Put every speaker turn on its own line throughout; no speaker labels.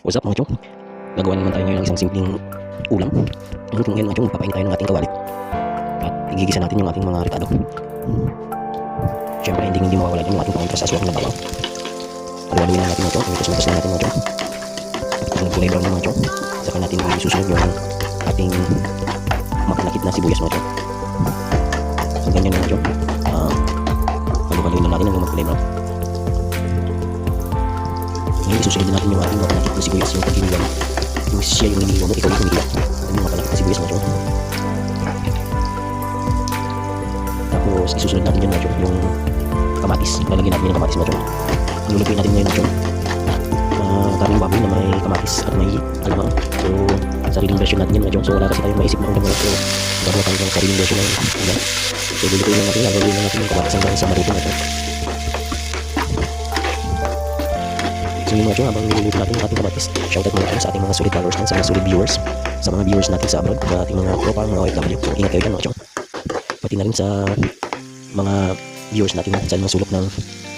What's up mga chong? Gagawa naman tayo ngayon ng isang simpleng ulam. Ngayon mga chong, papain tayo ng ating kawali. At igigisa natin yung ating mga ritado. Siyempre hindi mawawala dyan yung ating pangontra sa aswang na bawang. Haluin na natin mga chong, imitos na natin mga chong. Ang kulay brown na mga chong. Saka natin susunod yung ating makalakit na sibuyas mga chong. So ganyan mga chong. Haluin na natin hanggang magkulay brown. Ngayon isusunod natin yung ating makalakit na sibuyas, yung pagkinigan. Yung siya yung nililiwa mo, ikaw yung humihila. Yung makalakit na sibuyas mga chong. Tapos isusunod natin dyan mga chong, yung kamatis. Lalagyan natin yung kamatis mga chong. Lulutuin natin ngayon mga chong. Kaming baboy na may kamatis at may alamang. So sariling version natin yan mga chong. So wala kasi tayong maisip na ulam mga chong. Gagawa tayo ng sariling version ng ulam. So lulutuin lang natin, lulutuin lang natin yung kamatis hanggang sa maluto mga chong. So yun mga chong, habang niluluto natin yung ating kamatis, shoutout mga chong sa ating mga solid followers, sa mga solid viewers, sa mga viewers natin sa abroad, sa ating mga tropa, mga OFW. So ingat kayo dyan mga chong. Pati na rin sa mga viewers natin sa mga sulok ng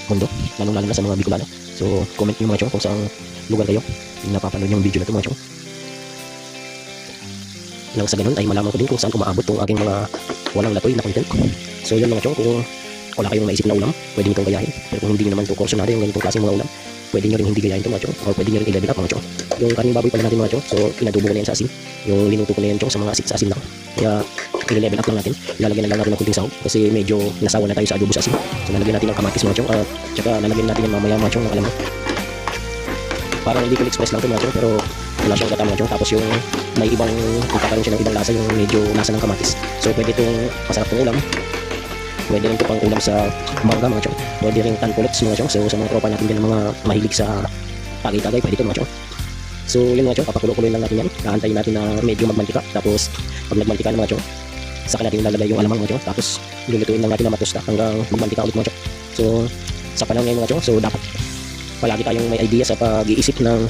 mundo, lalong-lalo na sa mga Bicolano. So comment nyo mga chong kung saan lugar kayo yung napapanood yung video na ito mga chong. Nang sa ganun ay malaman ko din kung saan umaabot itong aking mga walang latoy na content. So yun mga chong, kung wala kayong naisip na ulam, pwede nyo itong gayahin. Pero kung hindi nyo naman ito kursunado yung ganitong klaseng mga ulam, pwede nyo rin hindi gayahin ito mga chong, or pwede nyo rin i-level up mga chong. Yung kaning baboy pala natin mga chong, so inadubo ko na yan sa asin, yung linuto ko na yan chong sa mga asin sa asin lang. Kaya i-level up lang natin, ilalagyan na lang natin ng kunting sahog kasi medyo nasawa na tayo sa adobo sa asin. So lalagyan natin ng kamatis mga chong, at saka lalagyan natin yan mamaya mga chong ng alamang. Parang hindi ko express lang ito mga chong, pero wala siyang gata mga chong. Tapos yung may ibang, magkakaroon siya ng ibang lasa, yung medyo lasa ng kamatis. So pwede itong masarap itong ulam. Pwede rin ito pang ulam sa mangga mga chong. Pwede rin tanpulots mga chong. So sa mga tropa natin dyan ng mga mahilig sa tagay-tagay, pwede ito mga chong. So yun mga chong, papakulo-kuloyin lang natin yan. Kaantayin natin na medyo magmantika. Tapos pag nagmantika na mga chong, saka natin ilalagay yung alamang mga chong. Tapos lulutuin lang natin na matusta hanggang magmantika ulit mga chong. So sa panahon ngayon mga chong, so dapat palagi tayong may idea sa pag-iisip ng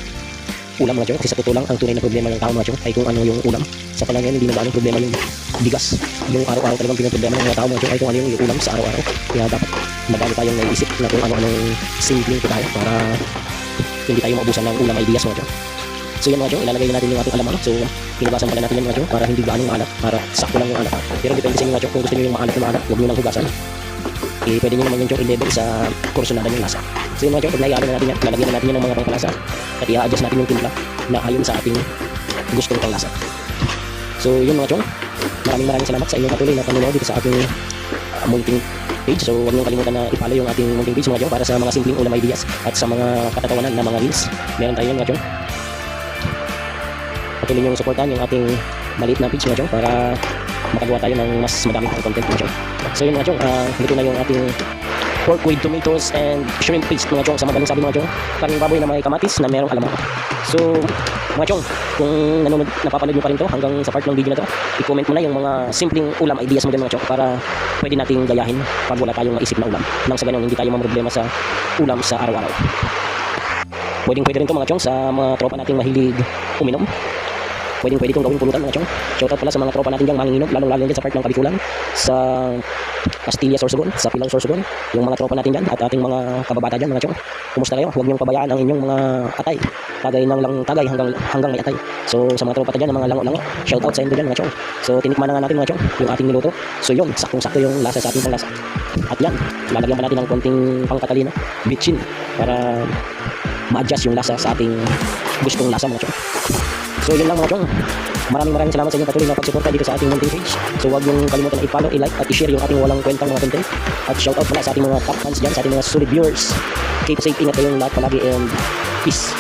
ulam mga chong. Kasi sa totoo lang, ang tunay na problema ng tao mga chong ay kung ano yung ulam. Sa panahon ngayon, hindi na ba problema yung bigas. Yung araw-araw talagang pinoproblema ng mga tao mga chong ay kung ano yung ulam sa araw-araw. Kaya dapat madami tayong naiisip na kung ano-anong simpleng tayo para hindi tayo maubusan ng ulam ideas mga chong. So yan mga chong, ilalagay na natin yung ating alamang. So hinugasan pala natin yan mga chong para hindi gaano maalat, para sakto lang yung alat. Pero depende sa inyo mga chong, kung gusto nyo yung maalat na maalat, huwag nyo nang hugasan. Pwede nyo naman yung chong i-level sa kursunadan yung lasa. So yun mga chong, pag naialo na natin yan, lalagyan na natin yan ng mga pangkalasa at i-adjust natin yung timpla na ayon sa ating gustong panglasa. So yun mga chong, maraming salamat sa inyong patuloy na panunood dito sa ating munting page. So huwag nyo kalimutan na i-follow yung ating munting page mga chong para sa mga simpleng ulam ideas at sa mga katatawanan na mga reels. Meron tayo yan mga chong. Patuloy nyo supportan yung ating maliit na page mga chong para makagawa tayo ng mas madaming content mga chong. So yun mga chong, dito na yung ating pork with tomatoes and shrimp paste mga chong. Sa magaling sabi mga chong, karing baboy na may kamatis na merong alamang. So mga chong, kung napapanood nyo pa rin to hanggang sa part ng video na to, i-comment mo na yung mga simpleng ulam ideas mo din mga chong para pwede nating gayahin pag wala tayong maisip na ulam. Nang sa ganun hindi tayo mamroblema sa ulam sa araw-araw. Pwede rin to mga chong sa mga tropa nating mahilig uminom. Pwede itong gawing pulutan mga chong. Shoutout pala sa mga tropa natin dyan manginginom, lalong-lalo dyan sa part ng Kabikulan, sa Castilla, Sorsogon, sa Pilar, Sorsogon, yung mga tropa natin dyan at ating mga kababata dyan mga chong. Kumusta kayo? Huwag niyong pabayaan ang inyong mga atay. Tagay ng lang tagay hanggang may atay. So sa mga tropa dyan, mga lango-lango, shoutout sa inyo dyan mga chong. So tinikman na nga natin mga chong yung ating niluto. So yun, saktong-sakto yung lasa sa ating panglasa. At yan, lalagyan pa natin ng konting pangkatalino, bitchin, para ma-adjust yung lasa sa ating gustong lasa mga chong. So yun lang mga chong, maraming salamat sa inyong patuloy na pagsuporta dito sa ating munting page. So huwag niyong kalimutan na i-follow, i-like at i-share yung ating walang kwentang mga content. At shoutout pala sa ating mga top fans dyan, sa ating mga solid viewers. Keep safe, ingat kayong lahat palagi and peace.